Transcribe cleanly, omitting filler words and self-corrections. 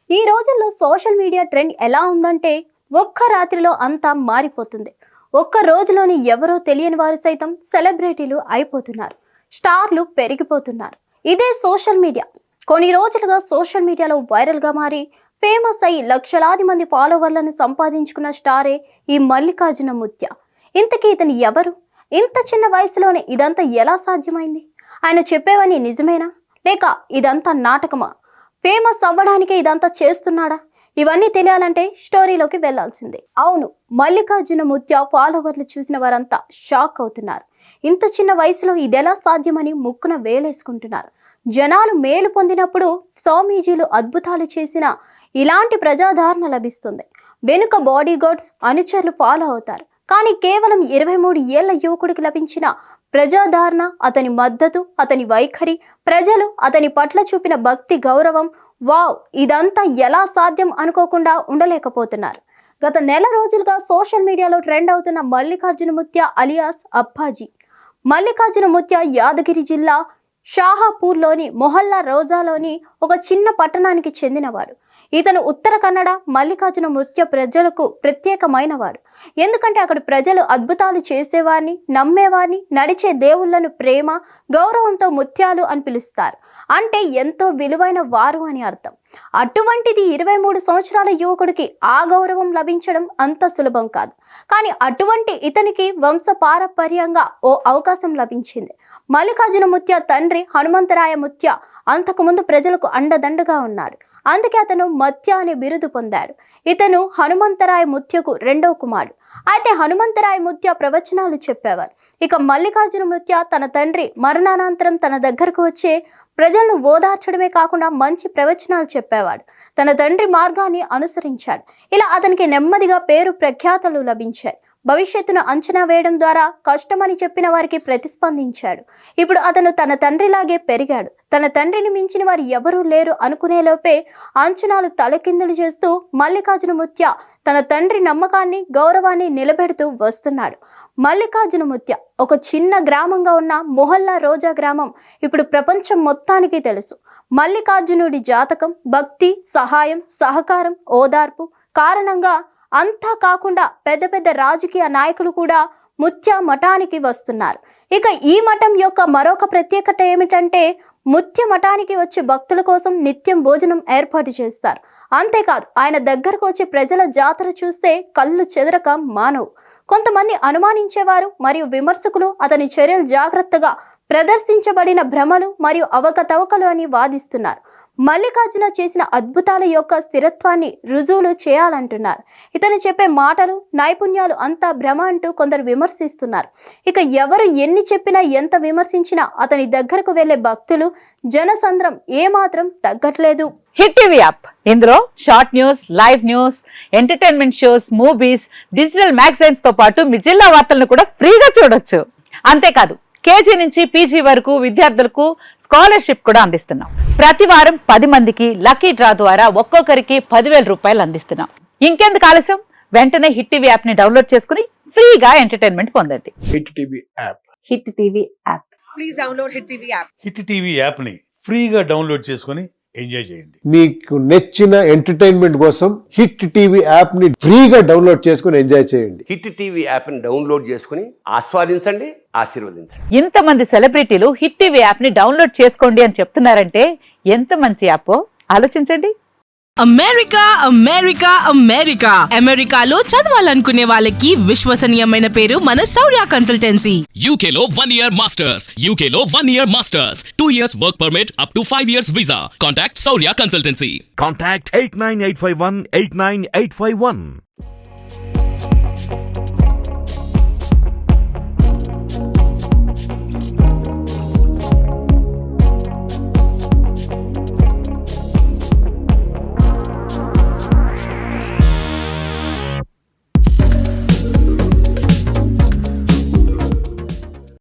ఈ రోజుల్లో social media trend ఎలా ఉందంటే ఒక్క రాత్రిలో అంతా మారిపోతుంది. ఒక్క రోజులోని ఎవరో తెలియని వారు సైతం సెలబ్రిటీలు అయిపోతున్నారు, స్టార్లు పెరిగిపోతున్నారు. ఇదే సోషల్ మీడియా. కొన్ని రోజులుగా సోషల్ మీడియాలో వైరల్గా మారి ఫేమస్ అయి లక్షలాది మంది ఫాలోవర్లను సంపాదించుకున్న స్టారే ఈ మల్లికార్జున ముత్య. ఇంతకీ ఇతను ఎవరు? ఇంత చిన్న వయసులోనే ఇదంతా ఎలా సాధ్యమైంది? ఆయన చెప్పేవని నిజమేనా, లేక ఇదంతా నాటకమా? ఫేమస్ అవ్వడానికే ఇదంతా చేస్తున్నాడా? ఇవన్నీ తెలియాలంటే స్టోరీలోకి వెళ్లాల్సిందే. అవును, మల్లికార్జున ముత్య ఫాలోవర్లు చూసిన వారంతా షాక్ అవుతున్నారు. ఇంత చిన్న వయసులో ఇదెలా సాధ్యమని ముక్కున వేలేసుకుంటున్నారు. జనాలు మేలు పొందినప్పుడు స్వామీజీలు అద్భుతాలు చేసిన ఇలాంటి ప్రజాదరణ లభిస్తుంది. వెనుక బాడీ గార్డ్స్, అనుచరులు ఫాలో అవుతారు. కానీ కేవలం 23 ఏళ్ల యువకుడికి లభించిన ప్రజాదరణ, అతని మద్దతు, అతని వైఖరి, ప్రజలు అతని పట్ల చూపిన భక్తి, గౌరవం, వావ్, ఇదంతా ఎలా సాధ్యం అనుకోకుండా ఉండలేకపోతున్నారు. గత నెల రోజులుగా సోషల్ మీడియాలో ట్రెండ్ అవుతున్న మల్లికార్జున ముత్య అలియాస్ అప్పాజీ. మల్లికార్జున ముత్య యాదగిరి జిల్లా షాహాపూర్లోని మొహల్లా రోజాలోని ఒక చిన్న పట్టణానికి చెందినవాడు. ఇతను ఉత్తర కన్నడ మల్లికార్జున ముత్య ప్రజలకు ప్రత్యేకమైనవాడు. ఎందుకంటే అక్కడ ప్రజలు అద్భుతాలు చేసేవారిని, నమ్మేవారిని, నడిచే దేవుళ్లను ప్రేమ, గౌరవంతో ముత్యాలు అని పిలుస్తారు. అంటే ఎంతో విలువైన వారు అని అర్థం. అటువంటిది 23 సంవత్సరాల యువకుడికి ఆ గౌరవం లభించడం అంత సులభం కాదు. కానీ అటువంటి ఇతనికి వంశపారపర్యంగా ఓ అవకాశం లభించింది. మల్లికార్జున ముత్య తండ్రి హనుమంతరాయ ముత్య అంతకుముందు ప్రజలకు అండదండగా ఉన్నాడు. అందుకే అతను మత్య అనే బిరుదు పొందాడు. ఇతను హనుమంతరాయ ముత్యకు రెండవ కుమారుడు. అయితే హనుమంతరాయ ముత్య ప్రవచనాలు చెప్పేవారు. ఇక మల్లికార్జున ముత్య తన తండ్రి మరణానంతరం తన దగ్గరకు వచ్చే ప్రజలను ఓదార్చడమే కాకుండా మంచి ప్రవచనాలు చెప్పేవాడు. తన తండ్రి మార్గాన్ని అనుసరించాడు. ఇలా అతనికి నెమ్మదిగా పేరు ప్రఖ్యాతలు లభించాయి. భవిష్యత్తును అంచనా వేయడం ద్వారా కష్టమని చెప్పిన వారికి ప్రతిస్పందించాడు. ఇప్పుడు అతను తన తండ్రిలాగే పెరిగాడు. తన తండ్రిని మించిన వారు ఎవరూ లేరు అనుకునేలోపే అంచనాలు తలకిందులు చేస్తూ మల్లికార్జున ముత్య తన తండ్రి నమ్మకాన్ని, గౌరవాన్ని నిలబెడుతూ వస్తున్నాడు. మల్లికార్జున ముత్య ఒక చిన్న గ్రామంగా ఉన్న మొహల్లా రోజా గ్రామం ఇప్పుడు ప్రపంచం మొత్తానికి తెలుసు. మల్లికార్జునుడి జాతకం, భక్తి, సహాయం, సహకారం, ఓదార్పు కారణంగా అంతా కాకుండా పెద్ద పెద్ద రాజకీయ నాయకులు కూడా ముత్య మఠానికి వస్తున్నారు. ఇక ఈ మఠం యొక్క మరొక ప్రత్యేకత ఏమిటంటే ముత్య మఠానికి వచ్చే భక్తుల కోసం నిత్యం భోజనం ఏర్పాటు చేస్తారు. అంతేకాదు, ఆయన దగ్గరకు వచ్చే ప్రజల జాతర చూస్తే కళ్ళు చెదరక మానవు. కొంతమంది అనుమానించేవారు మరియు విమర్శకులు అతని చర్యలు జాగ్రత్తగా ప్రదర్శించబడిన భ్రమలు మరియు అవకతవకలు అని వాదిస్తున్నారు. మల్లికార్జున చేసిన అద్భుతాల యొక్క స్థిరత్వాన్ని రుజువులు చేయాలంటున్నారు. ఇతను చెప్పే మాటలు, నైపుణ్యాలు అంతా భ్రమ అంటూ కొందరు విమర్శిస్తున్నారు. ఇక ఎవరు ఎన్ని చెప్పినా, ఎంత విమర్శించినా అతని దగ్గరకు వెళ్లే భక్తులు జనసంద్రం ఏమాత్రం తగ్గట్లేదు. హిట్ టీవీ యాప్, ఇందులో short news, live news, entertainment shows, movies, digital magazines తో పాటు మీ జిల్లా వార్తలను కూడా ఫ్రీగా చూడొచ్చు. అంతేకాదు, కేజీ నుంచి పీజీ వరకు విద్యార్థులకు స్కాలర్షిప్ కూడా అందిస్తున్నాం. ప్రతి వారం 10 మందికి లక్కీ డ్రా ద్వారా ఒక్కొక్కరికి 10,000 రూపాయలు అందిస్తున్నాం. ఇంకెందుకు ఆలస్యం, వెంటనే హిట్ టీవీ యాప్ ని డౌన్లోడ్ చేసుకుని ఫ్రీగా ఎంటర్టైన్మెంట్ పొందండి. Hit TV app. Hit TV app. Please download hit TV app. Hit TV app ని ఫ్రీగా డౌన్లోడ్ చేసుకుని ఎంజాయ్ చేయండి. మీకు నచ్చిన ఎంటర్టైన్మెంట్ కోసం హిట్ టీవీ యాప్ ని ఫ్రీగా డౌన్లోడ్ చేసుకుని ఎంజాయ్ చేయండి. హిట్ టీవీ యాప్ ని డౌన్లోడ్ చేసుకుని ఆస్వాదించండి, ఆశీర్వదించండి. ఇంతమంది సెలబ్రిటీలు హిట్ టీవీ యాప్ ని డౌన్లోడ్ చేసుకోండి అని చెప్తున్నారంటే ఎంత మంచి యాప్ ఆలోచించండి. అమెరికా అమెరికా అమెరికా అమెరికాలో చదవాలనుకునే వాళ్ళకి విశ్వసనీయమైన పేరు మన శౌర్య కన్సల్టెన్సీ. UK లో 1 year masters. UK లో 1 year masters. 2 years work permit up to 5 years visa. Contact Saurya Consultancy. Contact 89851 89851.